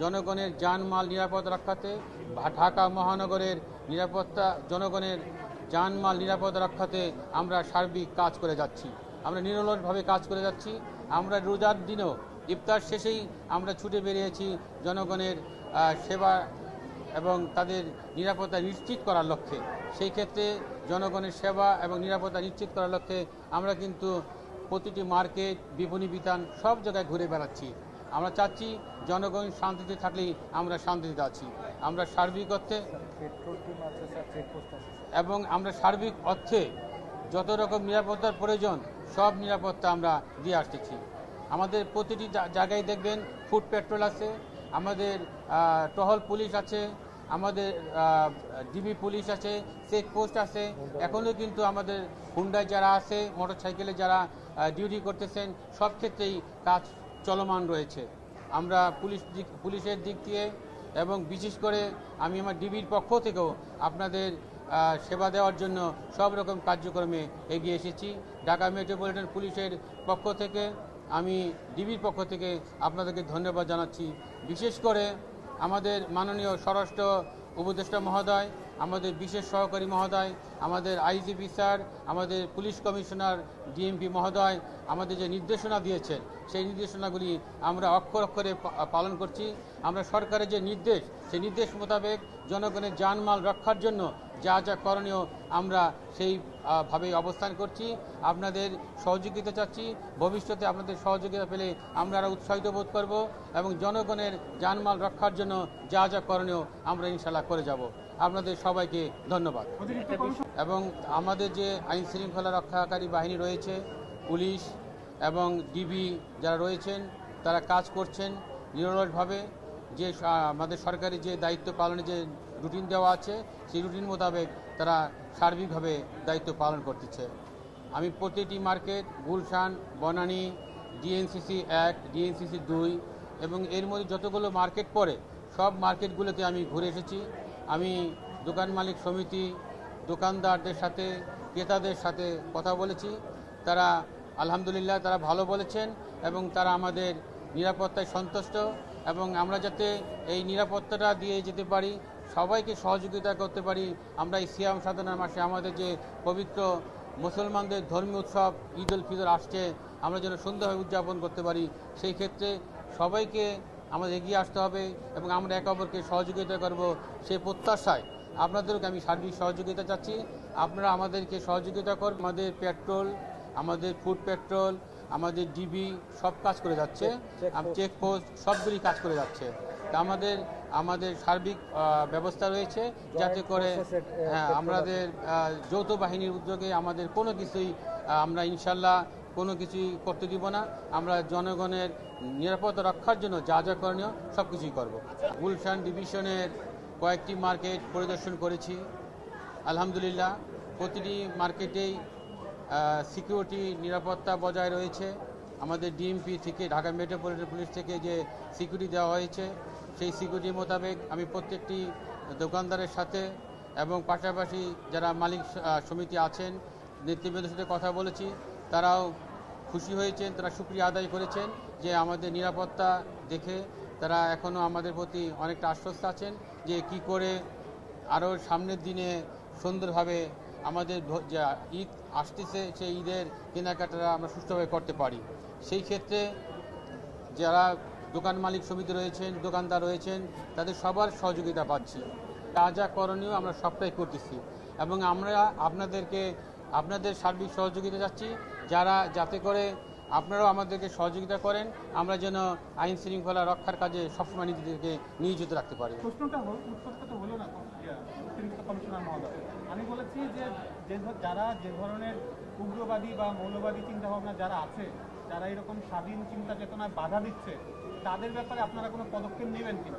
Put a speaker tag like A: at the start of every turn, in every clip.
A: জনগণের জানমাল নিরাপদ রক্ষাতে ঢাকা মহানগরের নিরাপত্তা জনগণের জানমাল নিরাপদ রক্ষাতে আমরা সার্বিক কাজ করে যাচ্ছি। আমরা নিরলসভাবে কাজ করে যাচ্ছি। আমরা রোজার দিনও ইফতার শেষেই আমরা ছুটে বেরিয়েছি জনগণের সেবা এবং তাদের নিরাপত্তা নিশ্চিত করার লক্ষ্যে। সেই ক্ষেত্রে জনগণের সেবা এবং নিরাপত্তা নিশ্চিত করার লক্ষ্যে আমরা কিন্তু প্রতিটি মার্কেট, বিপণী বিতান সব জায়গায় ঘুরে বেড়াচ্ছি। আমরা চাচ্ছি জনগণ শান্তিতে থাকলেই আমরা শান্তিতে আছি। আমরা সার্বিক অর্থে এবং আমরা সার্বিক অর্থে যত রকম নিরাপত্তার প্রয়োজন সব নিরাপত্তা আমরা দিয়ে আসতেছি। আমাদের প্রতিটি জায়গায় দেখবেন ফুট পেট্রোল আছে, আমাদের টহল পুলিশ আছে, আমাদের ডিবি পুলিশ আছে, চেকপোস্ট আছে। এখনও কিন্তু আমাদের হুন্ডায় যারা আছে, মোটরসাইকেলে যারা ডিউটি করতেছেন, সব ক্ষেত্রেই কাজ চলমান রয়েছে। আমরা পুলিশের দিক দিয়ে এবং বিশেষ করে আমি আমার ডিবির পক্ষ থেকেও আপনাদের সেবা দেওয়ার জন্য সব রকম কার্যক্রমে এগিয়ে এসেছি। ঢাকা মেট্রোপলিটন পুলিশের পক্ষ থেকে আমি ডিবির পক্ষ থেকে আপনাদেরকে ধন্যবাদ জানাচ্ছি। বিশেষ করে আমাদের মাননীয় স্বরাষ্ট্র উপদেষ্টা মহোদয়, আমাদের বিশেষ সহকারী মহোদয়, আমাদের আইজিপি স্যার, আমাদের পুলিশ কমিশনার ডিএমপি মহোদয় আমাদের যে নির্দেশনা দিয়েছেন সেই নির্দেশনাগুলি আমরা অক্ষর অক্ষরে পালন করছি। আমরা সরকারের যে নির্দেশ সেই নির্দেশ মোতাবেক জনগণের জানমাল রক্ষার জন্য যা যা করণীয় আমরা সেইভাবে অবস্থান করছি। আপনাদের সহযোগিতা চাচ্ছি। ভবিষ্যতে আপনাদের সহযোগিতা পেলে আমরা আরও উৎসাহিত বোধ করব এবং জনগণের জানমাল রক্ষার জন্য যা যা করণীয় আমরা ইনশাআল্লাহ করে যাব। আপনাদের সবাইকে ধন্যবাদ। এবং আমাদের যে আইন শৃঙ্খলা রক্ষাকারী বাহিনী রয়েছে, পুলিশ এবং ডিবি যারা রয়েছেন তারা কাজ করছেন নিরলসভাবে। যে আমাদের সরকারি যে দায়িত্ব পালনের যে রুটিন দেওয়া আছে সেই রুটিন মোতাবেক তারা সার্বিকভাবে দায়িত্ব পালন করতেছে। আমি প্রতিটি market, Gulshan, Banani, DNCC 1, DNCC 2 এবং এর মধ্যে যতগুলো মার্কেট পড়ে সব মার্কেটগুলোতে আমি ঘুরে এসেছি। আমি দোকান মালিক সমিতি, দোকানদারদের সাথে, ক্রেতাদের সাথে কথা বলেছি। তারা আলহামদুলিল্লাহ তারা ভালো বলেছেন এবং তারা আমাদের নিরাপত্তায় সন্তুষ্ট এবং আমরা যাতে এই নিরাপত্তাটা দিয়ে যেতে পারি, সবাইকে সহযোগিতা করতে পারি। আমরা এই সিয়াম সাধনার মাসে আমাদের যে পবিত্র মুসলমানদের ধর্মীয় উৎসব ঈদ উল ফিতর আসছে, আমরা যেন সুন্দরভাবে উদযাপন করতে পারি। সেই ক্ষেত্রে সবাইকে আমাদের এগিয়ে আসতে হবে এবং আমরা একে অপরকে সহযোগিতা করব সেই প্রত্যাশায় আপনাদেরকে আমি সার্বিক সহযোগিতা চাচ্ছি। আপনারা আমাদেরকে সহযোগিতা করুন। আমাদের পেট্রোল, আমাদের ফুড পেট্রোল, আমাদের ডিবি সব কাজ করে যাচ্ছে, চেকপোস্ট সবগুলি কাজ করে যাচ্ছে। তা আমাদের সার্বিক ব্যবস্থা রয়েছে যাতে করে আমাদের যৌথ বাহিনীর উদ্যোগে আমাদের কোনো কিছুই আমরা ইনশাল্লাহ কোনো কিছুই করতে দিব না। আমরা জনগণের নিরাপত্তা রক্ষার জন্য যা যা করণীয় সব কিছুই করব। গুলশান ডিভিশনের কয়েকটি মার্কেট পরিদর্শন করেছি। আলহামদুলিল্লাহ প্রতিটি মার্কেটেই সিকিউরিটি নিরাপত্তা বজায় রয়েছে। আমাদের ডিএমপি থেকে, ঢাকা মেট্রোপলিটন পুলিশ থেকে যে সিকিউরিটি দেওয়া হয়েছে সেই সিকিউরিটি মোতাবেক আমি প্রত্যেকটি দোকানদারের সাথে এবং পাশাপাশি যারা মালিক সমিতি আছেন নেতৃবৃন্দের সাথে কথা বলেছি। তারাও খুশি হয়েছেন, তারা শুকরিয়া আদায় করেছেন যে আমাদের নিরাপত্তা দেখে তারা এখনও আমাদের প্রতি অনেকটা আশ্বস্ত আছেন যে কি করে আরও সামনের দিনে সুন্দরভাবে আমাদের যে ঈদ আসতেছে সেই ঈদের কেনাকাটা আমরা সুষ্ঠুভাবে করতে পারি। সেই ক্ষেত্রে যারা দোকান মালিক সমিতি রয়েছেন, দোকানদার রয়েছেন, তাদের সবার সহযোগিতা পাচ্ছি। যা যা করণীয় আমরা সবটাই করতেছি এবং আমরা আপনাদের সার্বিক সহযোগিতা চাচ্ছি যাতে করে আপনারাও আমাদেরকে সহযোগিতা করেন, আমরা যেন আইন শৃঙ্খলা রক্ষার কাজে সবসময় নিজেদেরকে নিয়োজিত রাখতে পারি।
B: উত্তরটা হলো না অতিরিক্ত কমিশনার মহোদয়, আমি বলেছি যে যারা যে ধরনের উগ্রবাদী বা মৌলবাদী চিন্তাভাবনা যারা আছে, যারা এরকম স্বাধীন চিন্তা চেতনায় বাধা দিচ্ছে, তাদের ব্যাপারে আপনারা কোনো পদক্ষেপ নেবেন কিনা?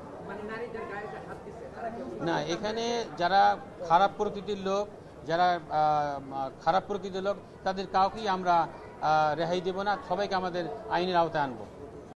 A: না, এখানে যারা খারাপ প্রকৃতির লোক তাদের কাউকেই আমরা রেহাই দেব না, সবাইকে আমাদের আইনের আওতায় আনবো।